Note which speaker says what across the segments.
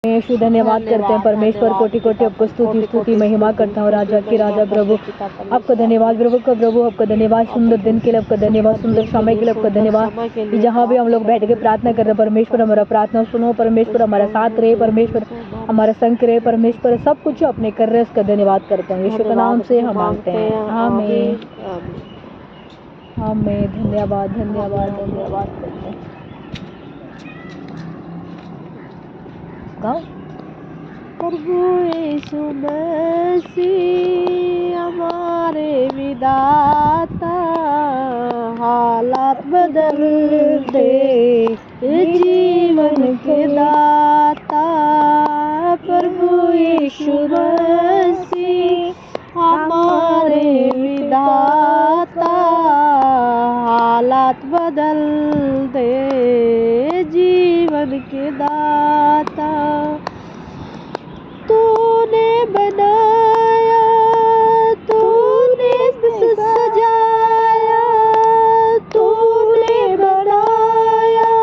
Speaker 1: यीशु धन्यवाद करते हैं परमेश्वर, कोटि कोटि आपको स्तुति स्तुति महिमा करता हूँ। राजा के राजा प्रभु आपको धन्यवाद, प्रभु का प्रभु आपको धन्यवाद, सुंदर दिन के लिए आपका धन्यवाद, सुंदर समय के लिए आपका धन्यवाद। जहाँ भी हम लोग बैठ के प्रार्थना कर रहे हैं परमेश्वर हमारा प्रार्थना सुनो, परमेश्वर हमारा साथ रहे, परमेश्वर हमारा संग रहे, परमेश्वर सब कुछ अपने कर रहे हैं, उसका धन्यवाद करते हैं। यीशु के नाम से हम मांगते हैं, आमीन आमीन। धन्यवाद धन्यवाद धन्यवाद करते हैं।
Speaker 2: प्रभु यीशु मसीह हमारे विधाता, हालात बदल दे जीवन के दाता। प्रभु यीशु मसीह हमारे विधाता, हालात बदल दे जीवन के दाता। तूने बनाया, तूने सजाया, तूने बनाया,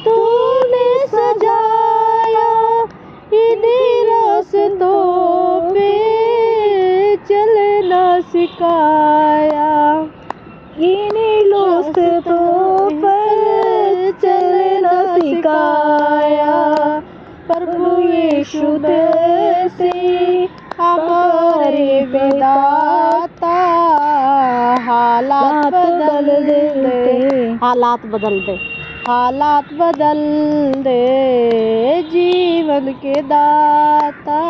Speaker 2: तूने सजाया, इन्हीं रास्तों पे चलना सिखाया, इन्हीं रास्तों पर चलना सिखाया। प्रभु यीशु मसीह हमारे विधाता, हालात बदल दे, हालात बदल दे, हालात बदल दे जीवन के दाता।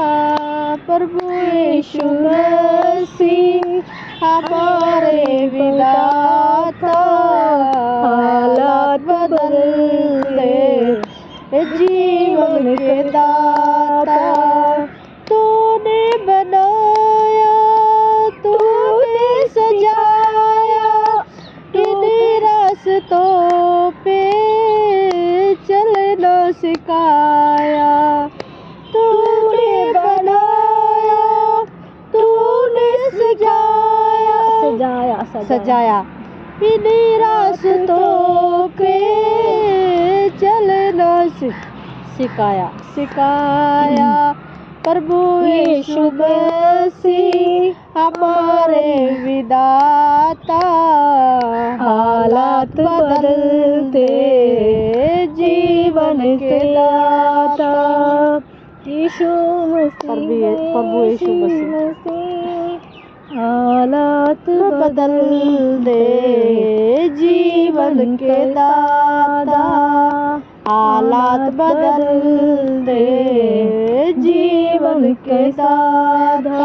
Speaker 2: प्रभु यीशु मसीह हमारे विधाता, हालात बदल दे जीवन के दाता। तूने बनाया, तूने सजाया, इन्हीं रास्तों पे चलना सिखाया। तूने बनाया, तूने सजाया, सजाया सजाया, इन्हीं रास्तों पे चलना सिखाया सिखाया। प्रभु यीशु मसीह हमारे विधाता, हालात बदल दे जीवन के दाता। यीशु मसीह, प्रभु यीशु मसीह हालात बदल दे जीवन के दाता, हालात बदल दे जीवन के दाता।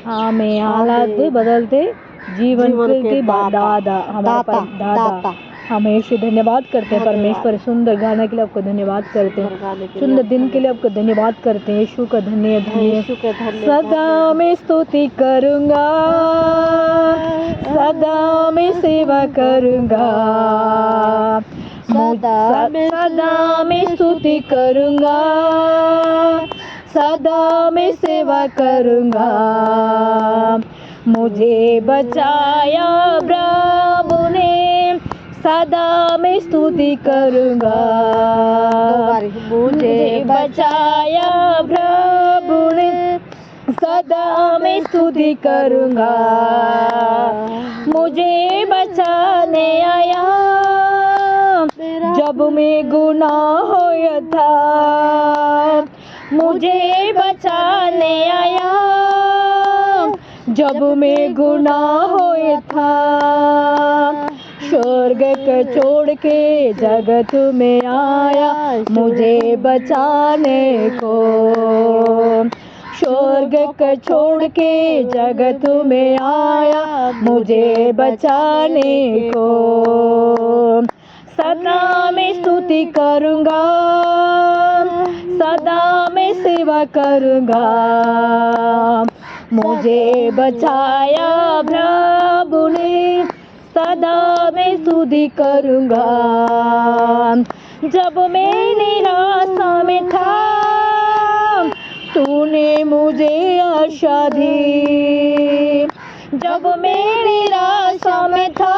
Speaker 1: हमें हालात बदलते जीवन के दादा, हमारा दाता। हम यीशु धन्यवाद करते हैं परमेश्वर, सुंदर गाने के लिए आपको धन्यवाद करते हैं, सुंदर दिन के लिए आपको धन्यवाद करते हैं। यीशु का धन्य धन्य, सदा मैं स्तुति करूँगा, सदा मैं सेवा करूँगा, सदा मैं स्तुति करूँगा, सदा मैं सेवा करूँगा। मुझे बचाया प्रभु ने, सदा मैं स्तुति करूँगा। मुझे बचाया प्रभु ने, सदा मैं स्तुति करूँगा। मुझे बचाने आया जब मैं गुनाह होया था, मुझे बचाने आया जब मैं गुनाह होया था। स्वर्ग को छोड़ के जगत में आया मुझे बचाने को, स्वर्ग को छोड़ के जगत में आया मुझे बचाने को। सदा मैं स्तुति करूँगा, सदा मैं सेवा करूँगा। मुझे बचाया प्रभु ने, सदा मैं स्तुति करूँगा। जब मैं निराशा में था तूने मुझे आशा दी, जब मैं निराशा में था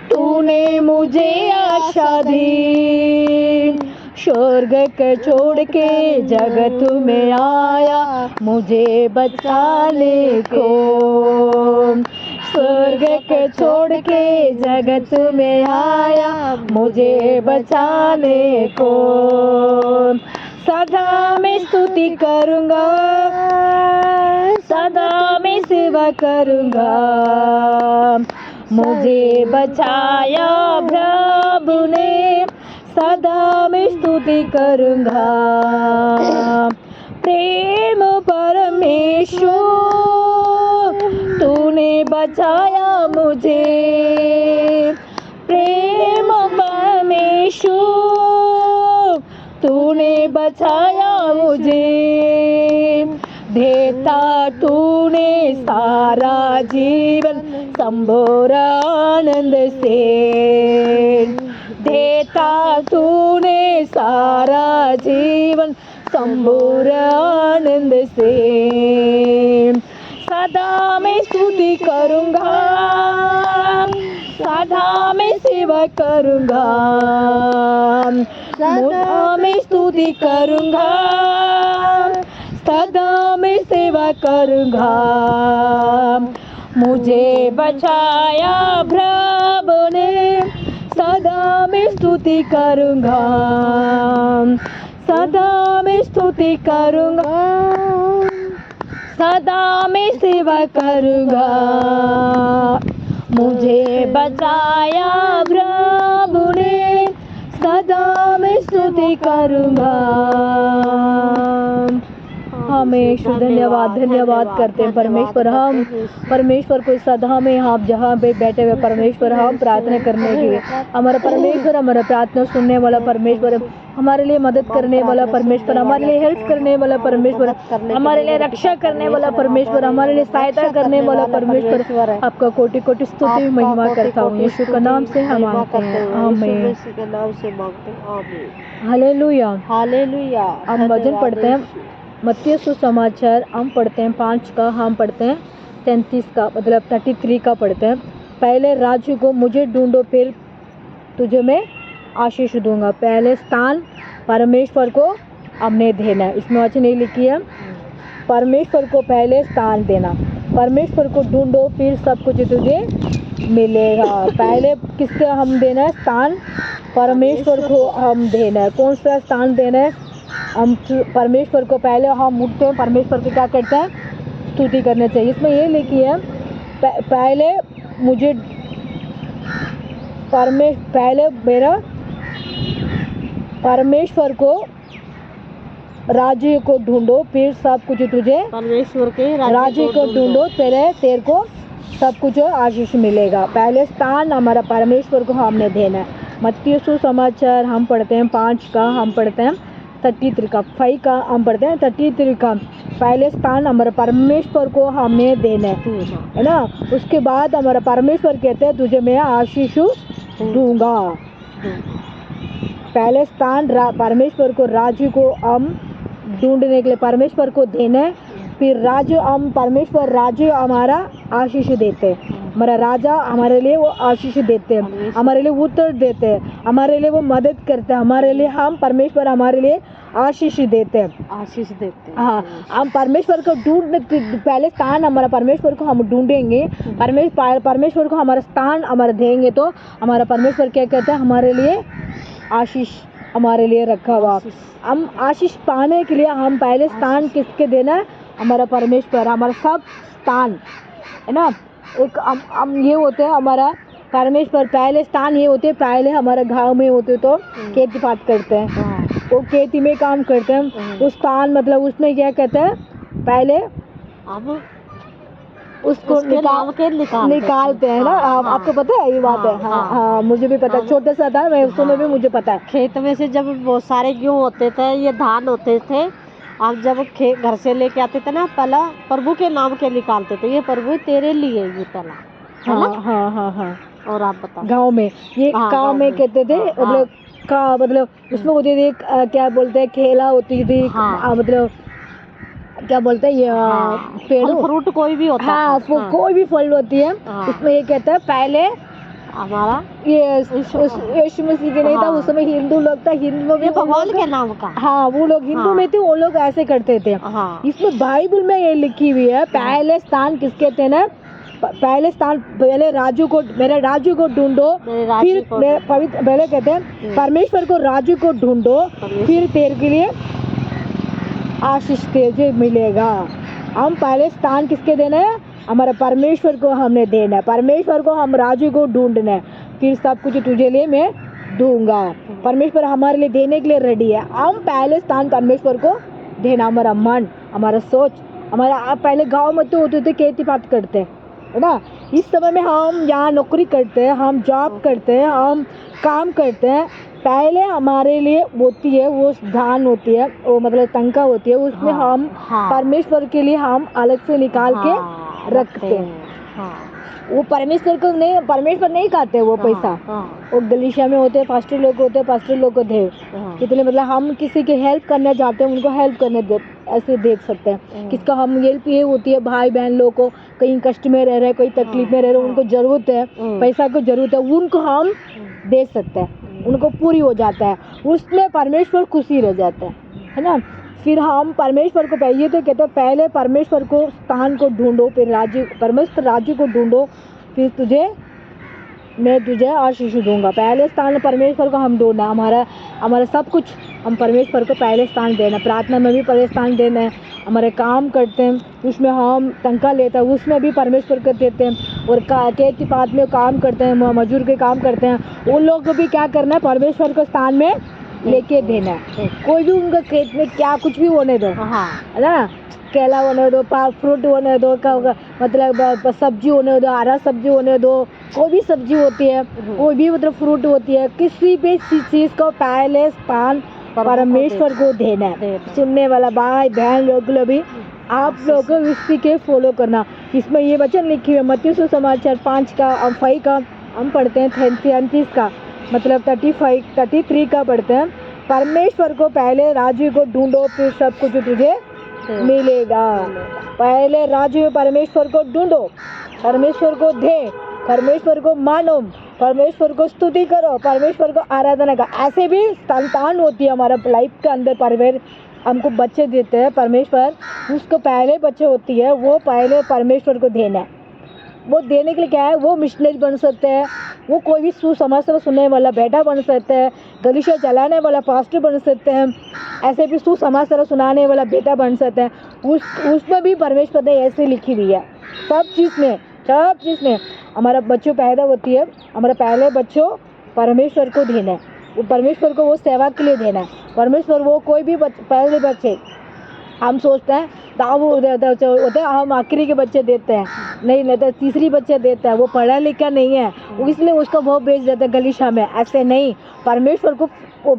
Speaker 1: तूने मुझे आशा दी। स्वर्ग के छोड़ के जगत में आया मुझे बचाने को। स्वर्ग के छोड़ के जगत में आया मुझे बचाने को। सदा मैं स्तुति करूँगा, सदा मैं सेवा करूँगा। मुझे बचाया प्रभु ने, सदा मैं स्तुति करूँगा। प्रेम परमेश्वर तूने बचाया मुझे। प्रेम परमेश्वर तूने बचाया मुझे। देता तूने सारा जीवन संपूर्ण आनंद से। देता तूने सारा जीवन संपूर्ण आनंद से। सदा मैं स्तुति करूँगा, सदा मैं सेवा करूँगा। सदा मैं स्तुति करूँगा, सदा मैं सेवा करूँगा। मुझे बचाया प्रभु ने, सदा मैं स्तुति करूँगा। सदा मैं स्तुति करूँगा, सदा मैं सेवा करूँगा। मुझे बचाया प्रभु ने, सदा मैं स्तुति करूँगा। हमेशा धन्यवाद धन्यवाद करते हैं परमेश्वर। हम परमेश्वर को सदा में आप जहाँ पे बैठे हुए परमेश्वर, हम प्रार्थना करने के लिए हमारा परमेश्वर, हमारा प्रार्थना सुनने वाला परमेश्वर, हमारे लिए मदद करने वाला परमेश्वर, हमारे लिए हेल्प करने वाला परमेश्वर, हमारे लिए रक्षा करने वाला परमेश्वर, हमारे लिए सहायता करने वाला परमेश्वर, आपका कोटि कोटि स्तुति महिमा करता हूँ। यीशु के नाम से हम मांगते हैं, आमीन। Hallelujah hallelujah. हम वचन पढ़ते हैं मत्ती सुसमाचार, हम पढ़ते हैं 5 का, हम पढ़ते हैं 33 का, मतलब 33 का पढ़ते हैं। पहले राज्य को मुझे ढूंढो, फिर तुझे मैं आशीष दूंगा। पहले स्थान परमेश्वर को हमने देना है। इसमें वचन नहीं लिखी है, परमेश्वर को पहले स्थान देना। परमेश्वर को ढूंढो फिर सब कुछ तुझे मिलेगा। पहले किसके हम देना है? स्थान परमेश्वर को हम देना है। कौन सा स्थान देना है? हम परमेश्वर को पहले हम उठते हैं, परमेश्वर की क्या करते हैं? स्तुति करना चाहिए। इसमें ये लिखी है पहले मुझे पहले मेरा परमेश्वर को राज्य को ढूंढो फिर सब कुछ तुझे, परमेश्वर के राज्य को ढूंढो तेरे को सब कुछ आशीष मिलेगा। पहले स्थान हमारा परमेश्वर को हमने देना है। मत्ती सुसमाचार हम पढ़ते हैं 5 का, हम पढ़ते हैं 33 का, 5 का हम पढ़ते हैं 33 का। पहले स्थान हमारा परमेश्वर को हमें देना है ना। उसके बाद हमारा परमेश्वर कहते हैं तुझे मैं आशीष दूंगा। पहले स्थान परमेश्वर को, राज्य को हम ढूंढने के लिए परमेश्वर को देना है। फिर राज्य हम परमेश्वर राज्य हमारा आशीष देते हैं। हमारा राजा हमारे लिए वो आशीष देते हैं, हमारे लिए उत्तर देते हैं, हमारे लिए वो मदद करते हैं, हमारे लिए हम परमेश्वर हमारे लिए आशीष देते हैं, आशीष देते हैं। हाँ, हम परमेश्वर को ढूंढने, पहले स्थान हमारा परमेश्वर को हम ढूंढेंगे, परमेश्वर को हमारा स्थान हमारा देंगे तो हमारा परमेश्वर क्या कहता है? हमारे लिए आशीष हमारे लिए रखा हुआ। हम आशीष पाने के लिए हम पहले स्थान किसके देना है? हमारा परमेश्वर, हमारा सब स्थान है ना। एक हम ये होते हैं हमारा परमेश्वर, पहले स्थान ये होते हैं, पहले हमारा गांव में होते तो खेती पात करते हैं, वो खेती में काम करते हैं। उस स्थान मतलब उसमें क्या कहते हैं? पहले अब उसको निकालते हैं ना। आपको पता है ये बात है? हाँ, मुझे भी पता है, छोटा सा था मैं उसमें भी मुझे पता है।
Speaker 2: खेत में से जब बहुत सारे गेहूँ होते थे, ये धान होते थे, आप जब घर से लेके आते थे ना, पहला प्रभु के नाम के निकालते थे, ये प्रभु तेरे लिए ये पहला है ना। हाँ। और आप बताओ
Speaker 1: गांव में ये गांव में कहते थे, मतलब का मतलब उसमें होती थी क्या बोलते हैं, खेला होती थी, मतलब क्या बोलते हैं ये पेड़
Speaker 2: फ्रूट कोई भी होता है।
Speaker 1: हाँ, कोई भी फल होती है, उसमें ये कहता है पहले
Speaker 2: हमारा
Speaker 1: ये यीशु मसीह के नहीं था, उस समय हिंदू लोग था, हिंदू में भी
Speaker 2: ये भगवान के नाम का।
Speaker 1: हाँ, वो लोग हिंदू
Speaker 2: हाँ।
Speaker 1: में थे, वो लोग ऐसे करते थे।
Speaker 2: हाँ।
Speaker 1: इसमें बाइबल में ये लिखी हुई है, पहले स्थान किसके थे ना, पहले स्थान पहले राजू को, मेरे राजू को ढूंढो, फिर पवित्र पहले कहते हैं परमेश्वर को, राजू को ढूंढो, फिर तेरे के लिए आशीष तुझे मिलेगा। हम पहले स्थान किसके देना है, हमारा परमेश्वर को हमने देना है, परमेश्वर को हम राजू को ढूंढना है, फिर सब कुछ तुझे लिए मैं दूंगा। परमेश्वर हमारे लिए देने के लिए रेडी है। हम पहले स्थान परमेश्वर को देना, हमारा मन, हमारा सोच, हमारा। आप पहले गांव में तो होते थे, खेती बात करते है ना, इस समय में हम यहाँ नौकरी करते हैं, हम जॉब करते हैं, हम काम करते हैं, पहले हमारे लिए होती है वो धान होती है, वो मतलब तनख्वाह होती है, उसमें हम परमेश्वर के लिए हम अलग से निकाल के रखते हैं। वो परमेश्वर को नहीं, परमेश्वर नहीं खाते वो पैसा। वो गलीशिया में होते हैं, पास्टर लोग होते हैं, पास्टर लोग को दे कितने, मतलब हम किसी की हेल्प करना चाहते हैं, उनको हेल्प करने दे, ऐसे देख सकते हैं। किसका हम हेल्प ये होती है, भाई बहन लोग को कहीं कष्ट में रह रहे, कोई तकलीफ में रह रहे, उनको जरूरत है, पैसा को जरूरत है, उनको हम दे सकते हैं, उनको पूरी हो जाता है, उसमें परमेश्वर खुशी रह जाता है ना। फिर हम परमेश्वर को ये तो कहते हैं, पहले परमेश्वर को स्थान को ढूंढो, फिर राज्य, परमेश्वर राज्य को ढूंढो, फिर मैं तुझे आशीष दूंगा। पहले स्थान परमेश्वर को हम ढूंढना, हमारा सब कुछ हम परमेश्वर को पहले स्थान देना, प्रार्थना में भी पहले स्थान देना है, हमारे काम करते हैं उसमें हम तनख्वाह लेते हैं, उसमें भी परमेश्वर को देते हैं, और खेती पात में काम करते हैं, मजदूर के काम करते हैं, उन लोग को भी क्या करना है, परमेश्वर को स्थान में लेके देना है। कोई भी उनका खेत में क्या कुछ भी होने दो, है ना, केला होने दो, फ्रूट होने दो, मतलब सब्जी होने दो, हरा सब्जी होने दो, कोई भी सब्जी होती है, कोई भी मतलब फ्रूट होती है, किसी भी चीज़ को पहले स्थान परमेश्वर को देना है। सुनने वाला भाई बहन लोग भी आप लोगों को इसी के फॉलो करना। इसमें ये वचन लिखी हुई है, मत्ती सुसमाचार 5 का 5 का हम पढ़ते हैं, 33 का मतलब 33 का पढ़ते हैं। परमेश्वर को पहले राज्य को ढूंढो, फिर सब कुछ तुझे मिलेगा। पहले राज्य में परमेश्वर को ढूंढो, परमेश्वर को दे, परमेश्वर को मानो, परमेश्वर को स्तुति करो, परमेश्वर को आराधना करो। ऐसे भी संतान होती है हमारा लाइफ के अंदर, परमेश्वर हमको बच्चे देते हैं, परमेश्वर उसको पहले बच्चे होती है, वो पहले परमेश्वर को देना है। वो देने के लिए क्या है, वो मिशनरी बन सकते हैं, वो कोई भी सुसमाचार सुनने वाला बेटा बन सकते हैं, गलीशिया चलाने वाला पास्टर बन सकते हैं, ऐसे भी सुसमाचार सुनाने वाला बेटा बन सकते हैं। उसमें भी परमेश्वर ने ऐसे लिखी हुई है। सब चीज़ में हमारा बच्चों पैदा होती है, हमारा पहले बच्चों परमेश्वर को देना है, वो परमेश्वर को वो सेवा के लिए देना है। परमेश्वर वो कोई भी पहले बच्चे हम सोचते हैं होते हैं, हम आखिरी के बच्चे देते हैं, नहीं तो तीसरी बच्चे देता है, वो पढ़ा लिखा नहीं है, इसलिए उसको वो भेज देते हैं गलीशा में। ऐसे नहीं, परमेश्वर को वो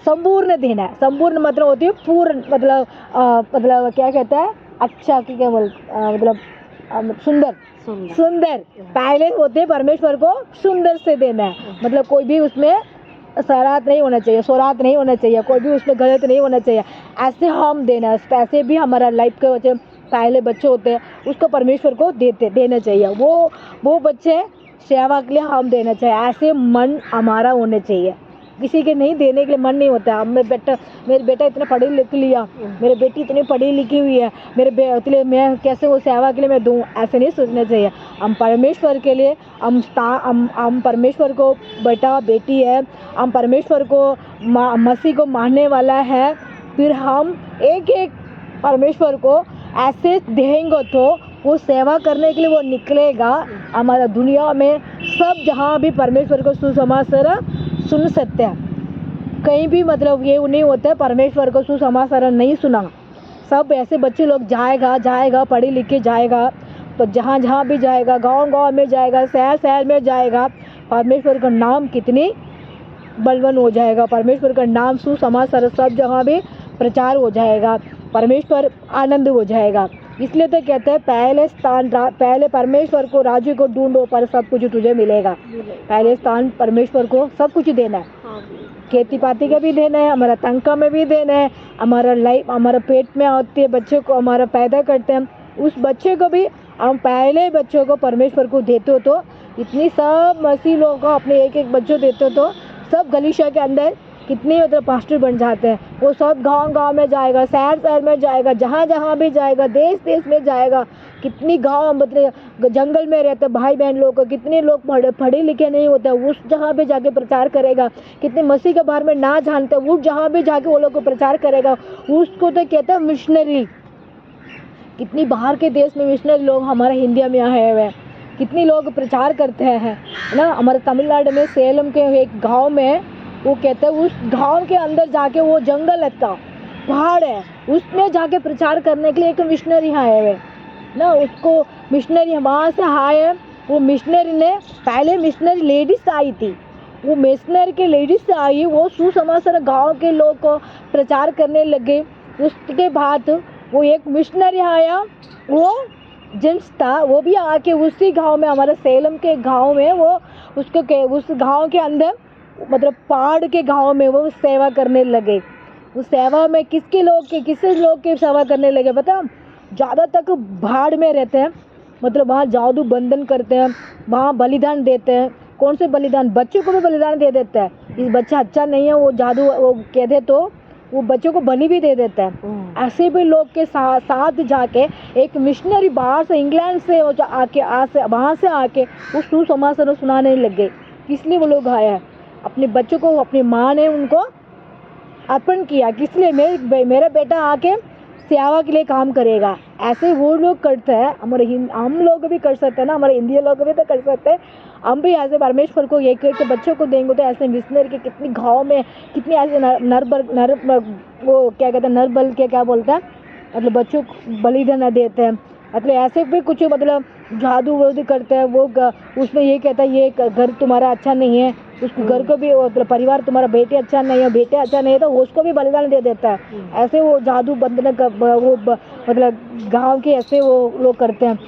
Speaker 1: संपूर्ण देना है। संपूर्ण मतलब होती है पूर्ण, मतलब क्या कहता है, अच्छा कि क्या बोल, मतलब सुंदर पहले होते हैं, परमेश्वर को सुंदर से देना है, मतलब कोई भी उसमें सराहत नहीं होना चाहिए, सोरात नहीं होना चाहिए, कोई भी उसमें गलत नहीं होना चाहिए, ऐसे हम देना। ऐसे भी हमारा लाइफ के बच्चे पहले बच्चे होते हैं, उसको परमेश्वर को देना चाहिए, वो बच्चे सेवा के लिए हम देना चाहिए। ऐसे मन हमारा होना चाहिए, किसी के नहीं देने के लिए मन नहीं होता। मेरे बेटा इतना पढ़ी लिख लिया, मेरी बेटी इतनी पढ़ी लिखी हुई है, इसलिए मैं कैसे वो सेवा के लिए मैं दूँ, ऐसे नहीं सोचना चाहिए। हम परमेश्वर के लिए हम परमेश्वर को बेटा बेटी है, हम परमेश्वर को मसीह को मानने वाला है, फिर हम एक परमेश्वर को ऐसे देंगे तो वो सेवा करने के लिए वो निकलेगा। हमारा दुनिया में सब जहाँ भी परमेश्वर को सुसमाचार सुन सकते हैं, कहीं भी मतलब ये नहीं होता है परमेश्वर को सुसमाचार नहीं सुना। सब ऐसे बच्चे लोग जाएगा पढ़ी लिखे जाएगा, तो जहाँ भी जाएगा, गांव में जाएगा, शहर में जाएगा, परमेश्वर का नाम कितनी बलवान हो जाएगा, परमेश्वर का नाम सुसमाचार सब जगह भी प्रचार हो जाएगा, परमेश्वर आनंद हो जाएगा। इसलिए तो कहते हैं पहले परमेश्वर को, राज्य को ढूंढो, पर सब कुछ तुझे मिलेगा। पहले स्थान परमेश्वर को सब कुछ देना है, खेती पाती का भी देना है, हमारा तनख्वाह में भी देना है, हमारा लाइफ, हमारा पेट में आते है बच्चे को हमारा पैदा करते हैं, उस बच्चे को भी हम पहले बच्चों को परमेश्वर को देते हो तो इतनी सब मसीह लोगों को अपने एक एक बच्चों देते तो सब गलीशा के अंदर कितने मतलब पास्टर बन जाते हैं। वो सब गांव गांव में जाएगा, शहर शहर में जाएगा, जहाँ जहाँ भी जाएगा, देश देश में जाएगा। कितनी गांव मतलब जंगल में रहते भाई बहन लोग, कितने लोग पढ़े लिखे नहीं होते, उस जहाँ भी जाके प्रचार करेगा। कितने मसीह के बारे में ना जानते, वो जहाँ भी जाके वो लोग को प्रचार करेगा। उसको तो कहते हैं मिशनरी। कितनी बाहर के देश में मिशनरी लोग हमारे इंडिया में आए हुए हैं, कितनी लोग प्रचार करते हैं ना। हमारे तमिलनाडु में सेलम के एक गांव में वो कहते हैं उस गांव के अंदर जाके, वो जंगल है, पहाड़ है, उसमें जाके प्रचार करने के लिए एक मिशनरी आए हुए ना। उसको मिशनरी वहाँ से आए, वो मिशनरी ने पहले मिशनरी लेडीज आई थी, वो मिशनरी के लेडीज से आई, वो सुसमाचार गांव के लोग को प्रचार करने लगे। उसके बाद वो एक मिशनरी आया, वो जेंट्स था, वो भी आके उसी गांव में, हमारे सेलम के गांव में, वो उसको उस गांव के अंदर मतलब पहाड़ के गांव में वो सेवा करने लगे। उस सेवा में किसी लोग की सेवा करने लगे पता। ज़्यादा तक भाड़ में रहते हैं, मतलब वहाँ जादू बंधन करते हैं, वहाँ बलिदान देते हैं। कौन से बलिदान? बच्चों को भी बलिदान दे देता है। इस बच्चा अच्छा नहीं है, वो जादू वो कह दे तो वो बच्चों को बलि भी दे देता है। ऐसे भी लोग के साथ जाके एक मिशनरी बाहर से इंग्लैंड से वहाँ से आके वो सुसमाचार सुनाने लग गए। इसलिए वो लोग आए हैं, अपने बच्चों को अपनी माँ ने उनको अर्पण किया, किस लिए? मेरा बेटा आके सेवा के लिए काम करेगा। ऐसे वो लोग करते हैं। हम लोग भी कर सकते हैं ना, हमारे इंडिया लोग भी तो कर सकते हैं। हम भी ऐसे परमेश्वर को एक एक बच्चों को देंगे तो ऐसे मिशनरी के कितनी गाँव में कितनी ऐसे वो क्या कहते हैं, नरबल के क्या बोलते हैं, मतलब बच्चों को बलिदान देते हैं। मतलब ऐसे भी कुछ मतलब जादू वादू करते हैं। वो उसमें ये कहता है ये घर तुम्हारा अच्छा नहीं है, उस घर को भी मतलब परिवार तुम्हारा बेटे अच्छा नहीं है, बेटे अच्छा नहीं है तो उसको भी बलिदान दे देता है। ऐसे वो जादू बंधन का वो मतलब गांव के ऐसे वो लोग करते हैं,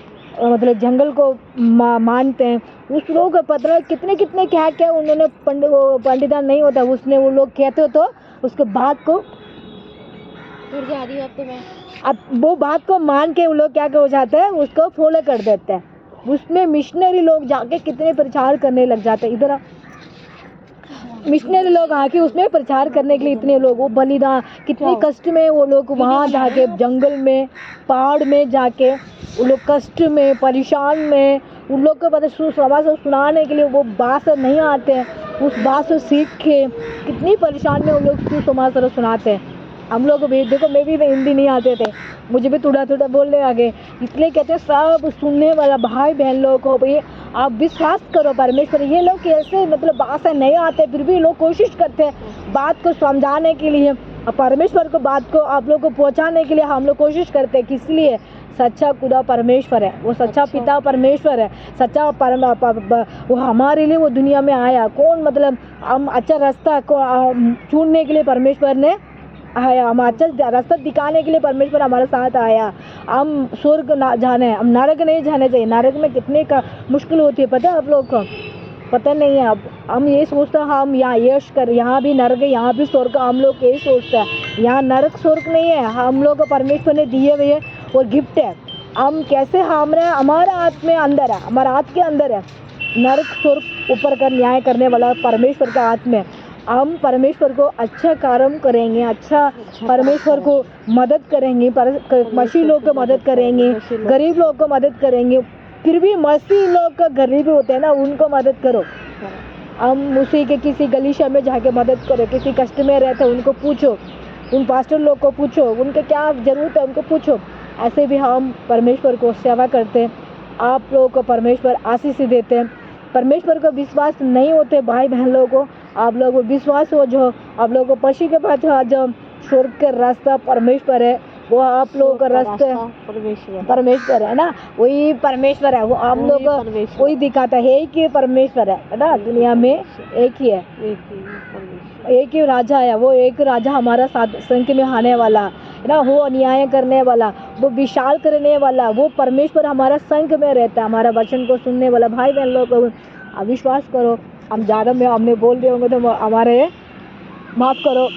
Speaker 1: मतलब जंगल को मानते हैं। उस लोग पता कितने कितने क्या क्या उन्होंने पंडितान नहीं होता, उसने वो लोग कहते हो तो उसके बाद को
Speaker 2: जा रही अब तो मैं
Speaker 1: अब वो बात को मान के वो लोग क्या हो जाते हैं, उसको फॉलो कर देते हैं। उसमें मिशनरी लोग जाके कितने प्रचार करने लग जाते हैं। इधर मिशनरी लोग आके उसमें प्रचार करने के लिए इतने लोग, वो बलिदान कितने कष्ट में वो लोग वहाँ जाके जंगल में पहाड़ में जाके वो लोग कष्ट में परेशान में उन लोग को पता सुसमाचार सुनाने के लिए वो बात नहीं आते हैं, उस बात से सीख के कितनी परेशान में वो लोग सुसमाचार सुनाते हैं। हम लोग भी देखो, मैं भी हिंदी नहीं आते थे, मुझे भी थोड़ा थोड़ा बोलने आ गए। इसलिए कहते हैं सब सुनने वाला भाई बहन लोग को भाई आप विश्वास करो परमेश्वर। ये लोग कैसे मतलब बात से नहीं आते फिर भी लोग कोशिश करते हैं बात को समझाने के लिए, परमेश्वर को बात को आप लोग को पहुंचाने के लिए हम लोग कोशिश करते हैं। किस लिए? सच्चा खुदा परमेश्वर है, वो सच्चा पिता परमेश्वर है, सच्चा वो हमारे लिए वो दुनिया में आया। कौन मतलब हम अच्छा रास्ता को चुनने के लिए परमेश्वर ने आया, हम अच्छा रास्ता दिखाने के लिए परमेश्वर हमारे साथ आया। हम स्वर्ग ना जाने, हम नरक नहीं जाने चाहिए। नरक में कितने का मुश्किल होती है पता है आप लोग को? पता नहीं है। अब हम ये सोचते हैं हम यहाँ यश कर, यहाँ भी नरक है यहाँ भी स्वर्ग, हम लोग यही सोचते हैं। यहाँ नरक स्वर्ग नहीं है, हम लोग को परमेश्वर ने दिए हुए और गिफ्ट है। हम कैसे हमारा हाथ में अंदर है, हमारा हाथ के अंदर है नरक स्वर्ग ऊपर का न्याय करने वाला परमेश्वर का हाथ में। हम परमेश्वर को अच्छा कार्य करेंगे, अच्छा परमेश्वर को मदद करेंगे, मसीह लोग को मदद करेंगे, गरीब लोग को मदद करेंगे। फिर भी मसीह लोग का गरीब होते हैं ना, उनको मदद करो। हम उसी के किसी गलीशा में जाके मदद करो, किसी कष्ट में रहते हैं उनको पूछो, उन पास्टर लोग को पूछो, उनके क्या ज़रूरत है उनको पूछो। ऐसे भी हम परमेश्वर को सेवा करते हैं। आप लोगों को परमेश्वर आशीष देते हैं। परमेश्वर को विश्वास नहीं होते भाई बहन लोगों को, आप लोगों को विश्वास हो, जो आप लोगों को पशी के पास जो स्वर्ग का रास्ता परमेश्वर है, वो आप लोगों का रास्ता परमेश्वर है ना, वही परमेश्वर है। वो हम लोग वही दिखाता है कि परमेश्वर है ना। दुनिया में एक ही है, एक ही राजा है। वो एक राजा हमारा साथ संग में आने वाला है ना, वो न्याय करने वाला, वो विशाल करने वाला, वो परमेश्वर हमारा संग में रहता है। हमारा वचन को सुनने वाला भाई बहन लोग को विश्वास करो। हम ज़्यादा में हमने बोल दिए होंगे तो हमारे माफ़ करो।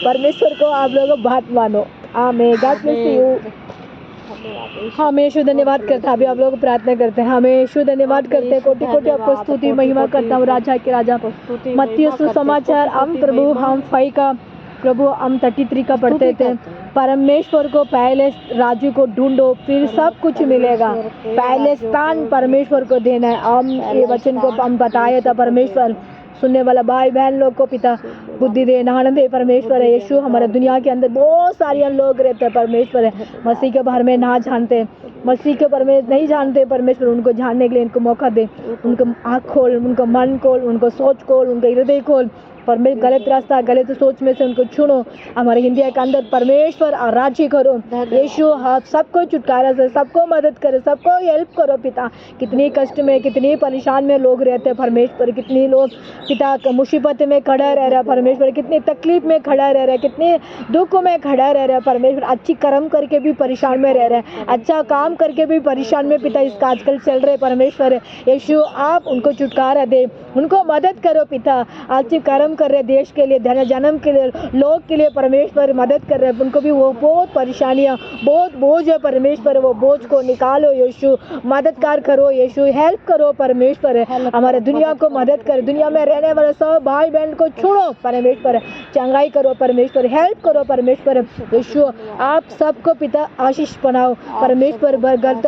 Speaker 1: परमेश्वर को आप लोग बात मानो। आमीन। God bless you. हम यीशु धन्यवाद करते हैं। अभी आप लोग प्रार्थना करते हैं। हमें यीशु धन्यवाद करते हैं। कोटि कोटि आपको स्तुति महिमा करता हूँ राजा के राजा। मत्ती सुसमाचार हम प्रभु हम 5 का प्रभु हम 33 का पढ़ते थे। परमेश्वर को पहले राज्य को ढूंढो फिर सब कुछ मिलेगा। पहले स्थान परमेश्वर को देना है। हम ये वचन को हम बताया था। परमेश्वर सुनने वाला भाई बहन लोग को पिता बुद्धि दे आनंद दे। परमेश्वर है यीशु। हमारे दुनिया के अंदर बहुत सारे लोग रहते हैं। परमेश्वर है मसीह के बारे में ना जानते, मसीह के बारे में नहीं जानते। परमेश्वर उनको जानने के लिए इनको मौका दे। उनको आँख खोल, उनको मन खोल, उनको सोच खोल, उनका हृदय खोल। परमेश्वर गलत रास्ता गलत सोच में से उनको चुनो। हमारे इंडिया के अंदर परमेश्वर राज्य करो यीशु। आप सबको छुटकारा से सबको मदद करे, सबको हेल्प करो पिता। कितनी कष्ट में कितनी परेशान में लोग रहते हैं परमेश्वर। कितनी लोग पिता मुसीबत में खड़ा रह रहा है परमेश्वर। कितनी तकलीफ में खड़ा रह रहा है, कितने दुख में खड़ा रह रहा है परमेश्वर। अच्छी कर्म करके भी परेशान में रह रहा है, अच्छा काम करके भी परेशान में पिता इसका आजकल चल रहे परमेश्वर यीशु। आप उनको छुटकारा दे, उनको मदद करो पिता। अच्छी कर्म कर रहे देश के लिए, जन्म के लिए, लोग के लिए परमेश्वर मदद कर रहे हैं। उनको भी वो बहुत परेशानियाँ बहुत बोझ है परमेश्वर। वो बोझ को निकालो यीशु। मददगार करो यीशु। हेल्प करो परमेश्वर। हमारे दुनिया को मदद कर। दुनिया में रहने वाले सब भाई बहन को छोड़ो परमेश्वर। चंगाई करो परमेश्वर। हेल्प करो परमेश्वर यीशु। आप सबको पिता आशीष बनाओ परमेश्वर।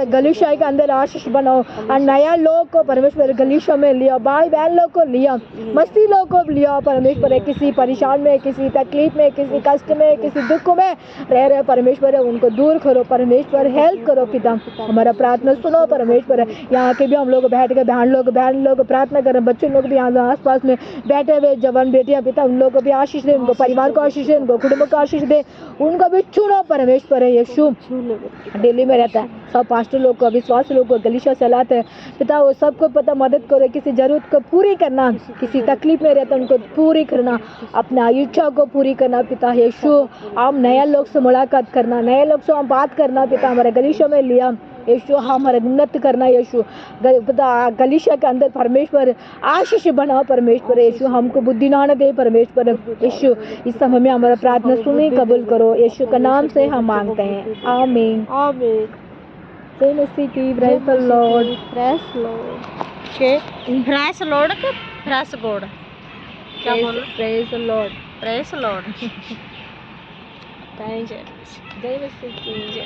Speaker 1: गलीशा के अंदर आशीष बनाओ और नया लोग को परमेश्वर गलीशा में लिया, भाई बहन लोग को लिया, मसीह लोग को लिया परमेश्वर। किसी परेशान में, किसी तकलीफ में, किसी कष्ट में, किसी दुख में रह रहे परमेश्वर उनको दूर करो परमेश्वर। हेल्प करो पिता। हमारा प्रार्थना सुनो परमेश्वर। यहाँ के भी हम लोग बैठ के बहन लोग प्रार्थना करें। बच्चे लोग भी यहाँ आस पास में बैठे हुए जवान बेटियाँ पिता उन लोगों को भी आशीष दे, उनको परिवार को आशीष दे, उनको कुटुंब को आशीष दे, उनको भी चुनो परमेश्वर यीशु। दिल्ली में रहता है सब पास्टर लोग को, विश्वास लोग को गलीशा चलाते हैं पिता। वो सबको पता मदद करो। किसी जरूरत को पूरी करना, किसी तकलीफ में रहता है उनको पूरी करना, अपना इच्छा को पूरी करना पिता यीशु। हम नया लोग से मुलाकात करना, नए लोग से हम बात करना पिता। हमारे गलीशा में लिया यीशु। हमारे उन्नत करना यीशु। पिता गलीशा के अंदर परमेश्वर आशीष बनाओ परमेश्वर यीशु। हमको बुद्धि ना दे परमेश्वर यीशु। इस समय में हमारा प्रार्थना सुनी कबूल करो यीशु का नाम से हम मांगते हैं। आमीन आमीन। जय मसीह की। Praise the Lord.
Speaker 2: Press Lord के प्रेस लॉर्ड के प्रेस गॉड क्या बोलो?
Speaker 1: Praise the Lord.
Speaker 2: Press Lord.
Speaker 1: जय मसीह की। जय।